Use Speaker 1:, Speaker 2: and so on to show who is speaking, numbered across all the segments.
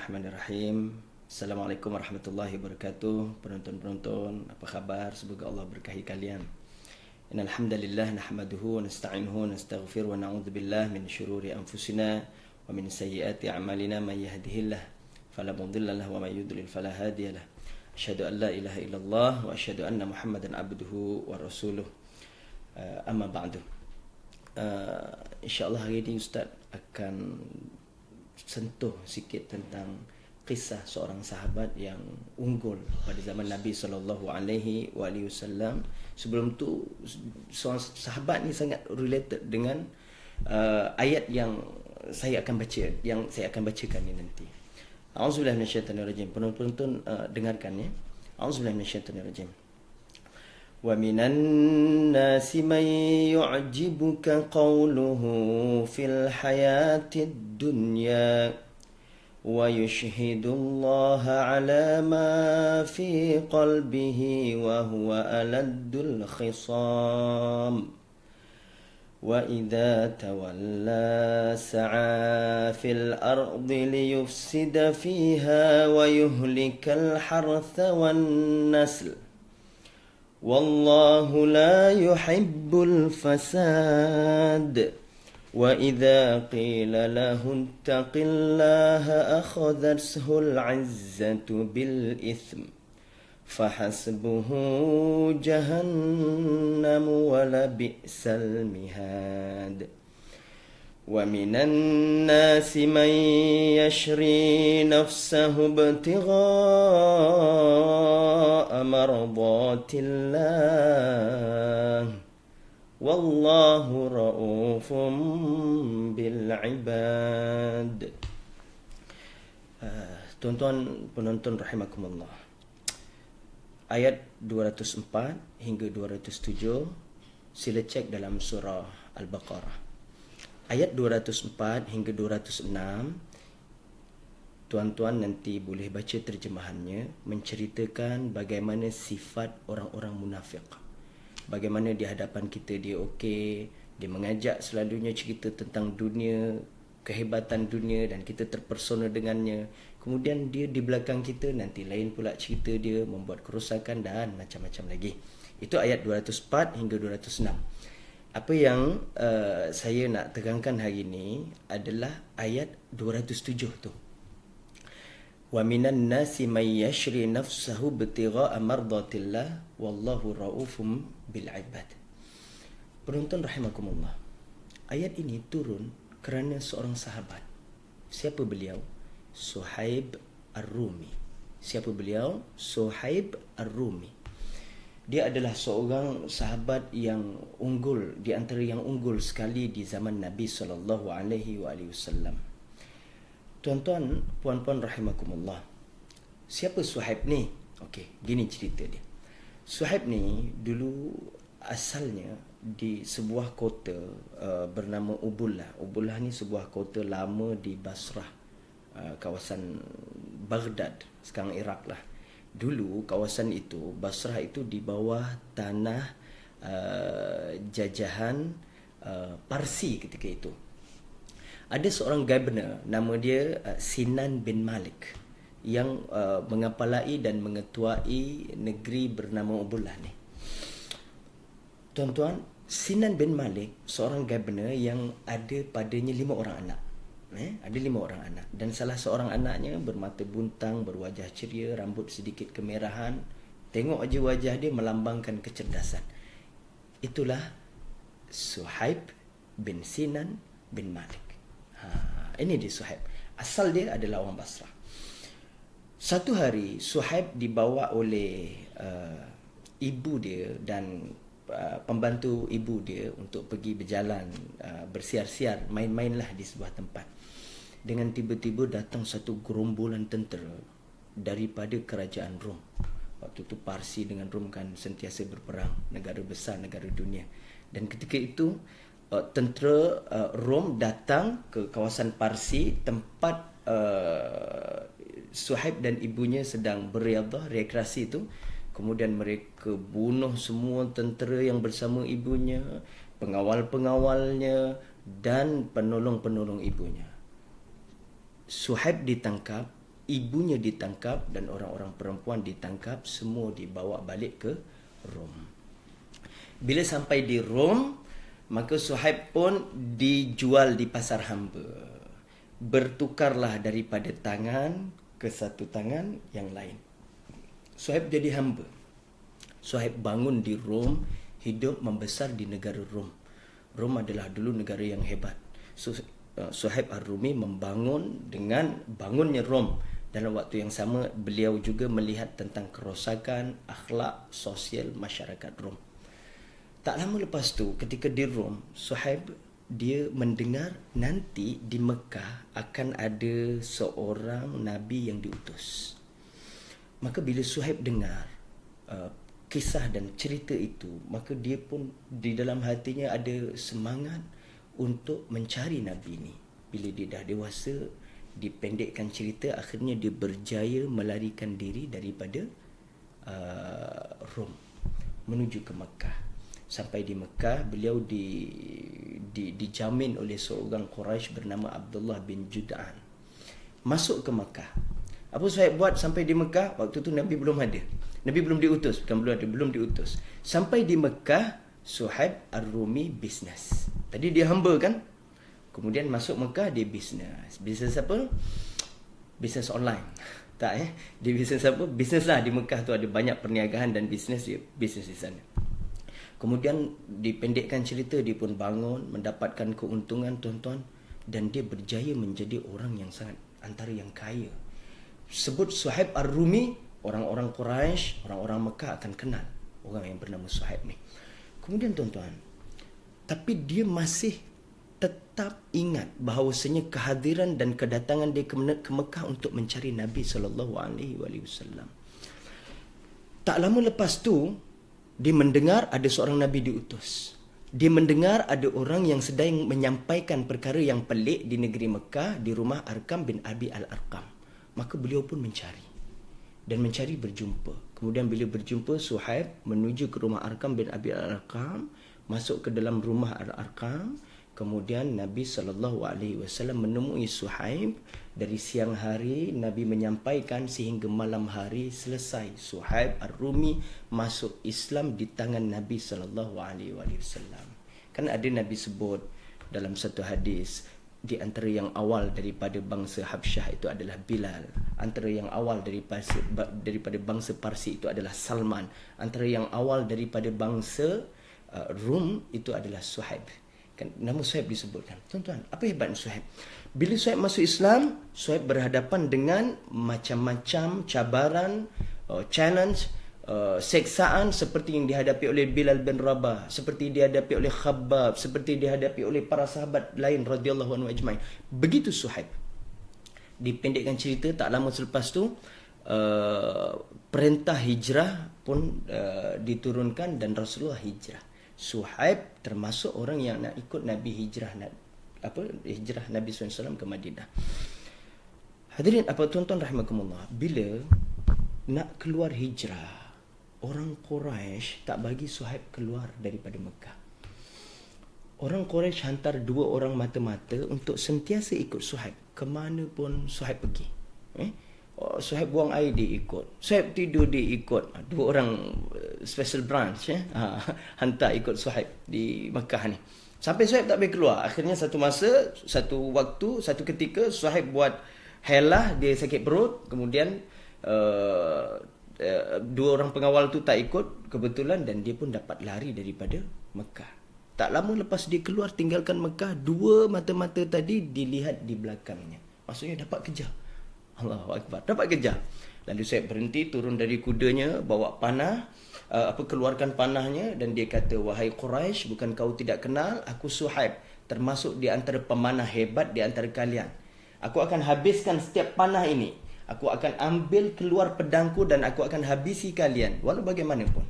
Speaker 1: Bismillahirrahmanirrahim. Assalamualaikum warahmatullahi wabarakatuh. Penonton-penonton, apa khabar? Semoga Allah berkahi kalian. Innal hamdalillah nahmaduhu wa nasta'inuhu wa nastaghfiruh wa na'udzubillah min syururi anfusina wa min sayyiati a'malina may yahdihillah fala mudilla lahu wa may yudlil fala hadiyalah. Asyhadu an la ilaha illallah wa asyhadu anna Muhammadan abduhu wa rasuluh. Amma ba'du. InsyaAllah hari ini Ustaz akan sentuh sikit tentang kisah seorang sahabat yang unggul pada zaman Nabi SAW. Sebelum tu seorang sahabat ni sangat related dengan ayat yang saya akan bacakan ni nanti. A'udzubillahi minasyaitonirrajim. Penonton dengarkan ya. A'udzubillahi minasyaitonirrajim. وَمِنَ النَّاسِ مَن يُعْجِبُكَ قَوْلُهُ فِي الْحَيَاةِ الدُّنْيَا وَيُشْهِدُ اللَّهَ عَلَى مَا فِي قَلْبِهِ وَهُوَ أَلَدُّ الْخِصَامِ وَإِذَا تَوَلَّى سَعَى فِي الْأَرْضِ لِيُفْسِدَ فِيهَا وَيُهْلِكَ الْحَرْثَ وَالنَّسْلَ والله لا يحب الفساد وإذا قيل له اتق الله أخذته العزة بالإثم فحسبه جهنم ولبئس المهاد ومن الناس من يشري نفسه ابتغاء مرضات الله والله رؤوف بالعباد. Tuan-tuan penonton rahimakumullah. Ayat 204 hingga 207 sila cek dalam surah Al-Baqarah. Ayat 204 hingga 206, tuan-tuan nanti boleh baca terjemahannya, menceritakan bagaimana sifat orang-orang munafik. Bagaimana di hadapan kita dia okey, dia mengajak selalunya cerita tentang dunia, kehebatan dunia dan kita terpersona dengannya. Kemudian dia di belakang kita nanti lain pula cerita dia membuat kerosakan dan macam-macam lagi. Itu ayat 204 hingga 206. Apa yang saya nak terangkan hari ini adalah ayat 207 tu. Wa minan nasi may yashri nafsahu ibtigha'a mardatillah wallahu raufum bil ibad. Penonton rahimakumullah. Ayat ini turun kerana seorang sahabat. Siapa beliau? Suhaib Ar-Rumi. Siapa beliau? Suhaib Ar-Rumi. Dia adalah seorang sahabat yang unggul, di antara yang unggul sekali di zaman Nabi SAW. Tuan-tuan, puan-puan rahimakumullah. Siapa Suhaib ni? Okey, gini cerita dia. Suhaib ni dulu asalnya di sebuah kota bernama Ubullah. Ubullah ni sebuah kota lama di Basrah, kawasan Baghdad, sekarang Iraq lah. Dulu kawasan itu, Basrah itu di bawah tanah jajahan Parsi ketika itu. Ada seorang governor nama dia Sinan bin Malik yang mengapalai dan mengetuai negeri bernama Ubullah ni. Tuan-tuan, Sinan bin Malik seorang governor yang ada padanya 5 orang anak. Ada 5 orang anak dan salah seorang anaknya bermata buntang, berwajah ceria, rambut sedikit kemerahan. Tengok aja wajah dia melambangkan kecerdasan. Itulah Suhaib bin Sinan bin Malik. Ini dia Suhaib. Asal dia adalah orang Basrah. Satu hari Suhaib dibawa oleh ibu dia dan pembantu ibu dia untuk pergi berjalan, bersiar-siar, main-mainlah di sebuah tempat. Dengan tiba-tiba datang satu gerombolan tentera daripada kerajaan Rom. Waktu itu Parsi dengan Rom kan sentiasa berperang, negara besar, negara dunia. Dan ketika itu tentera Rom datang ke kawasan Parsi, tempat Suhaib dan ibunya sedang beriadah, rekreasi itu. Kemudian mereka bunuh semua tentera yang bersama ibunya, pengawal-pengawalnya dan penolong-penolong ibunya. Suhaib ditangkap ibunya ditangkap dan orang-orang perempuan ditangkap, semua dibawa balik ke Rom. Bila sampai di Rom, maka Suhaib pun dijual di pasar hamba. Bertukarlah daripada tangan ke satu tangan yang lain. Suhaib jadi hamba. Suhaib bangun di Rom, hidup membesar di negara Rom. Rom adalah dulu negara yang hebat. Suhaib Ar-Rumi membangun dengan bangunnya Rom. Dalam waktu yang sama, beliau juga melihat tentang kerosakan akhlak sosial masyarakat Rom. Tak lama lepas tu, ketika di Rom, Suhaib dia mendengar nanti di Mekah akan ada seorang Nabi yang diutus. Maka bila Suhaib dengar kisah dan cerita itu, maka dia pun di dalam hatinya ada semangat untuk mencari Nabi ini. Bila dia dah dewasa, dipendekkan cerita, akhirnya dia berjaya melarikan diri daripada Rom menuju ke Mekah. Sampai di Mekah, beliau dijamin oleh seorang Quraisy bernama Abdullah bin Jud'an. Masuk ke Mekah. Apa Suhaib buat sampai di Mekah? Waktu tu Nabi belum ada. Nabi belum diutus, belum diutus. Sampai di Mekah, Suhaib Ar-Rumi bisnes. Tadi dia hamba kan? Kemudian masuk Mekah, dia bisnes. Bisnes apa? Bisnes online. Tak Dia bisnes apa? Bisnes lah. Di Mekah tu ada banyak perniagaan dan bisnes di sana. Kemudian dipendekkan cerita, dia pun bangun, mendapatkan keuntungan tuan-tuan, dan dia berjaya menjadi orang yang sangat antara yang kaya. Sebut Suhaib Ar-Rumi, orang-orang Quraisy, orang-orang Mekah akan kenal orang yang bernama Suhaib ni. Kemudian tuan-tuan, tapi dia masih tetap ingat bahawasanya kehadiran dan kedatangan dia ke Mekah untuk mencari Nabi SAW. Tak lama lepas tu, dia mendengar ada seorang Nabi diutus. Dia mendengar ada orang yang sedang menyampaikan perkara yang pelik di negeri Mekah, di rumah Arkam bin Abi Al-Arkam. Maka beliau pun mencari. Dan mencari berjumpa. Kemudian bila berjumpa, Suhaib menuju ke rumah Arkam bin Abi Al-Arkam, masuk ke dalam rumah Al-Arkam. Kemudian Nabi SAW menemui Suhaib. Dari siang hari Nabi menyampaikan sehingga malam hari selesai. Suhaib Ar-Rumi masuk Islam di tangan Nabi SAW. Kan ada Nabi sebut dalam satu hadis, di antara yang awal daripada bangsa Habsyah itu adalah Bilal. Antara yang awal daripada bangsa Parsi itu adalah Salman. Antara yang awal daripada bangsa Rum itu adalah Suhaib. Kan nama Suhaib disebutkan. Tuan-tuan, apa hebatnya Suhaib? Bila Suhaib masuk Islam, Suhaib berhadapan dengan macam-macam cabaran, challenge, seksaan seperti yang dihadapi oleh Bilal bin Rabah, seperti dihadapi oleh Khabbab, seperti dihadapi oleh para sahabat lain radhiyallahu anhu ajmain. Begitu Suhaib. Dipendekkan cerita, tak lama selepas tu perintah hijrah pun diturunkan dan Rasulullah hijrah. Suhaib termasuk orang yang nak ikut Nabi hijrah Nabi SAW ke Madinah. Hadirin apa tuan-tuan rahimakumullah, bila nak keluar hijrah, orang Quraisy tak bagi Suhaib keluar daripada Mekah. Orang Quraisy hantar 2 orang mata-mata untuk sentiasa ikut Suhaib. Kemana pun Suhaib pergi. Suhaib buang air, dia ikut. Suhaib tidur, dia ikut. 2 orang special branch hantar ikut Suhaib di Mekah ni. Sampai Suhaib tak boleh keluar. Akhirnya satu masa, satu waktu, satu ketika Suhaib buat helah, dia sakit perut. Kemudian 2 orang pengawal tu tak ikut kebetulan, dan dia pun dapat lari daripada Mekah. Tak lama lepas dia keluar tinggalkan Mekah, 2 mata-mata tadi dilihat di belakangnya. Maksudnya dapat kejar. Allahu Akbar, dapat kejar. Lalu Suhaib berhenti, turun dari kudanya, bawa panah, keluarkan panahnya, dan dia kata, wahai Quraisy, bukan kau tidak kenal aku Suhaib, termasuk di antara pemanah hebat di antara kalian. Aku akan habiskan setiap panah ini. Aku akan ambil keluar pedangku dan aku akan habisi kalian walau bagaimanapun.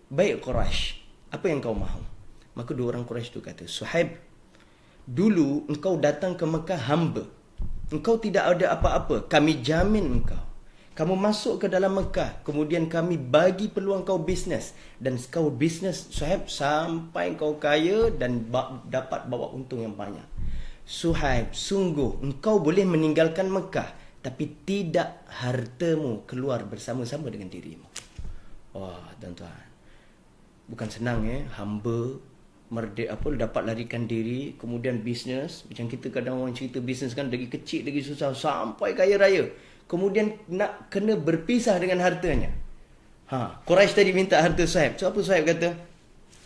Speaker 1: Baik Quraisy, apa yang kau mahu? Maka 2 orang Quraisy itu kata, Suhaib, dulu engkau datang ke Mekah hamba. Engkau tidak ada apa-apa. Kami jamin engkau. Kamu masuk ke dalam Mekah, kemudian kami bagi peluang kau bisnes. Dan kau bisnes, Suhaib, sampai kau kaya dan dapat bawa untung yang banyak. Suhaib, sungguh engkau boleh meninggalkan Mekah, tapi tidak hartamu keluar bersama-sama dengan dirimu. Wah, tuan-tuan. Bukan senang hamba dapat larikan diri, kemudian bisnes. Macam kita kadang orang cerita bisnes kan, dari kecil lagi susah sampai kaya raya. Kemudian nak kena berpisah dengan hartanya. Quraisy tadi minta harta Suhaib. So apa Suhaib kata?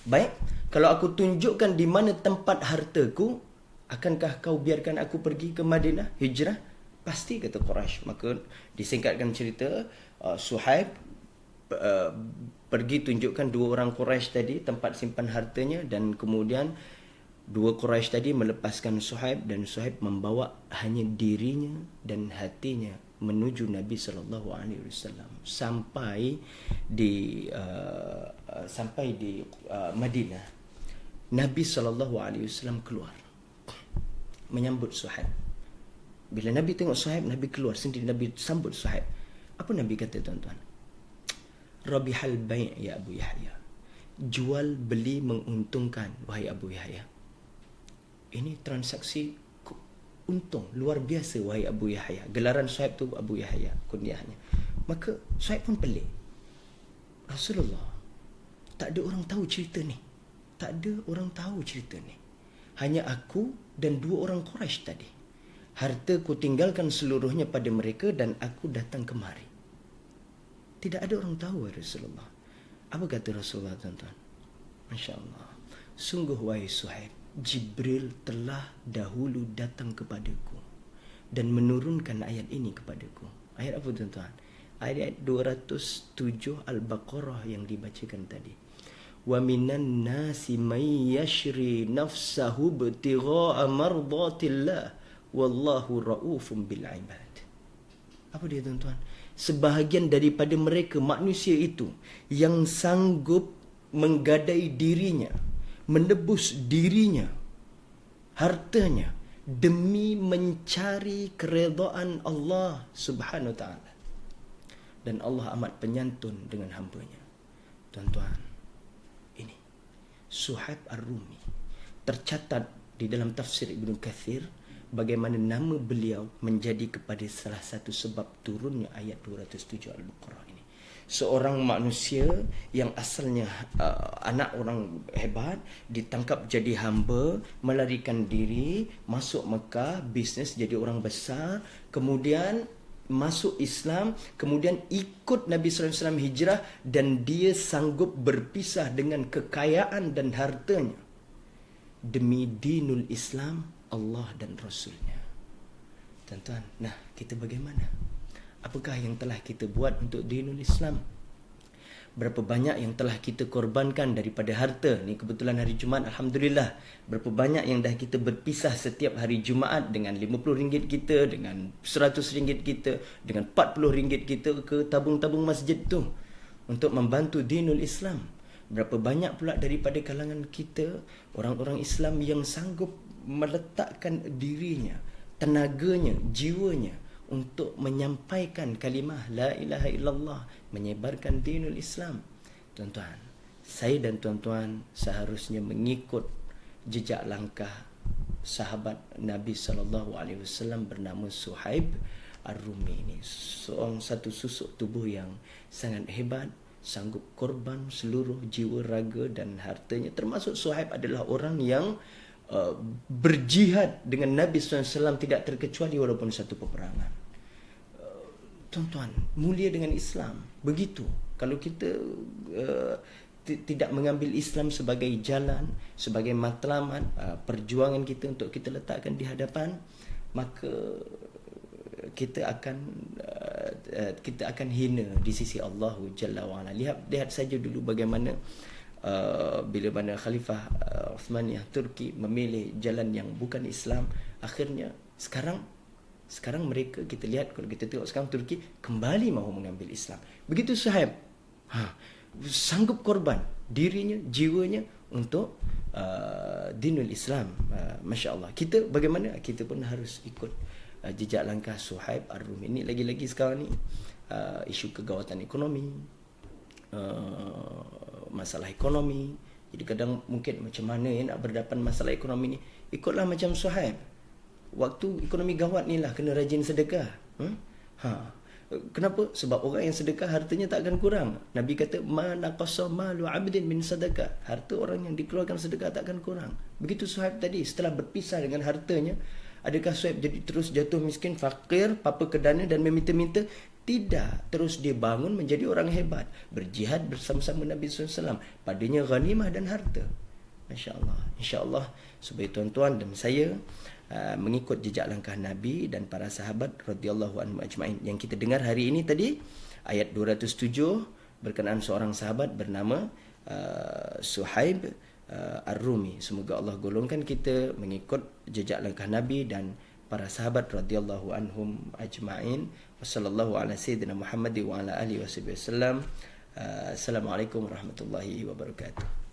Speaker 1: Baik, kalau aku tunjukkan di mana tempat hartaku, akankah kau biarkan aku pergi ke Madinah, hijrah? Pasti, kata Quraisy. Maka disingkatkan cerita, Suhaib pergi tunjukkan dua orang Quraisy tadi tempat simpan hartanya, dan kemudian dua Quraisy tadi melepaskan Suhaib, dan Suhaib membawa hanya dirinya dan hatinya menuju Nabi SAW sampai di Madinah. Nabi SAW keluar menyambut Suhaib. Bila Nabi tengok Suhaib, Nabi keluar sendiri, Nabi sambut Suhaib. Apa Nabi kata, tuan-tuan? Rabihal bai' ya Abu Yahya. Jual beli menguntungkan, wahai Abu Yahya. Ini transaksi untung luar biasa, wahai Abu Yahya. Gelaran Suhaib tu Abu Yahya, kunyahnya. Maka Suhaib pun pelik. Rasulullah, tak ada orang tahu cerita ni. Tak ada orang tahu cerita ni. Hanya aku dan dua orang Quraisy tadi. Harta ku tinggalkan seluruhnya pada mereka dan aku datang kemari. Tidak ada orang tahu, wahai Rasulullah. Apa kata Rasulullah, tuan-tuan? Masya Allah. Sungguh, wahai Suhaib, Jibril telah dahulu datang kepadaku dan menurunkan ayat ini kepadaku. Ayat apa, tuan-tuan? Ayat 207 Al-Baqarah yang dibacakan tadi. Wa minan nasi may yashri nafsahu ibtigha'a mardatillah wallahu raufun bil ibad. Apa dia, tuan-tuan? Sebahagian daripada mereka, manusia itu, yang sanggup menggadai dirinya, menebus dirinya, hartanya, demi mencari keredaan Allah Subhanahu wa ta'ala. Dan Allah amat penyantun dengan hambanya. Tuan-tuan, ini Suhaib Ar-Rumi tercatat di dalam tafsir Ibnu Katsir bagaimana nama beliau menjadi kepada salah satu sebab turunnya ayat 207 Al-Baqarah ini. Seorang manusia yang asalnya anak orang hebat, ditangkap jadi hamba, melarikan diri, masuk Mekah, bisnes, jadi orang besar, kemudian masuk Islam, kemudian ikut Nabi SAW hijrah, dan dia sanggup berpisah dengan kekayaan dan hartanya demi dinul Islam, Allah dan Rasulnya. Tuan-tuan, nah kita bagaimana? Apakah yang telah kita buat untuk dinul Islam? Berapa banyak yang telah kita korbankan daripada harta? Ni kebetulan hari Jumaat, Alhamdulillah. Berapa banyak yang dah kita berpisah setiap hari Jumaat dengan RM50 kita, dengan RM100 kita, dengan RM40 kita ke tabung-tabung masjid tu untuk membantu dinul Islam. Berapa banyak pula daripada kalangan kita, orang-orang Islam yang sanggup meletakkan dirinya, tenaganya, jiwanya untuk menyampaikan kalimah la ilaha illallah, menyebarkan dinul Islam. Tuan-tuan, saya dan tuan-tuan seharusnya mengikut jejak langkah sahabat Nabi SAW bernama Suhaib Ar-Rumi ini. Seorang satu susuk tubuh yang sangat hebat, sanggup korban seluruh jiwa, raga dan hartanya. Termasuk Suhaib adalah orang yang berjihad dengan Nabi SAW tidak terkecuali walaupun satu peperangan. Tuan-tuan, mulia dengan Islam. Begitu. Kalau kita tidak mengambil Islam sebagai jalan, sebagai matlamat perjuangan kita untuk kita letakkan di hadapan, maka kita akan hina di sisi Allah Jalla wa'ala. Lihat saja dulu bagaimana bila mana Khalifah Uthmaniyah Turki memilih jalan yang bukan Islam, akhirnya sekarang mereka, kita lihat, kalau kita tengok sekarang Turki kembali mahu mengambil Islam. Begitu Suhaib, sanggup korban dirinya, jiwanya untuk dinul Islam. Masya Allah. Kita bagaimana? Kita pun harus ikut jejak langkah Suhaib Ar-Rumi. Ini lagi-lagi sekarang ni isu kegawatan ekonomi, masalah ekonomi. Jadi kadang mungkin macam mana nak berdepan masalah ekonomi ni, ikutlah macam Suhaib. Waktu ekonomi gawat ni lah kena rajin sedekah. Ha. Kenapa? Sebab orang yang sedekah hartanya tak akan kurang. Nabi kata ma naqasa malu 'abdin min sadaqah. Harta orang yang dikeluarkan sedekah tak akan kurang. Begitu Suhaib tadi setelah berpisah dengan hartanya, adakah Suhaib jadi terus jatuh miskin, fakir, papa kedana dan meminta-minta? Tidak. Terus dia bangun menjadi orang hebat, berjihad bersama-sama Nabi SAW. Padanya ghanimah dan harta. Masya-Allah. Insya-Allah supaya tuan-tuan dan saya mengikut jejak langkah Nabi dan para sahabat radhiyallahu anhum ajmain. Yang kita dengar hari ini tadi ayat 207 berkenaan seorang sahabat bernama Suhaib Ar-Rumi. Semoga Allah golongkan kita mengikut jejak langkah Nabi dan para sahabat radhiyallahu anhum ajmain. Wassallallahu ala sayyidina Muhammad wa ala alihi wasallam. Assalamualaikum warahmatullahi wabarakatuh.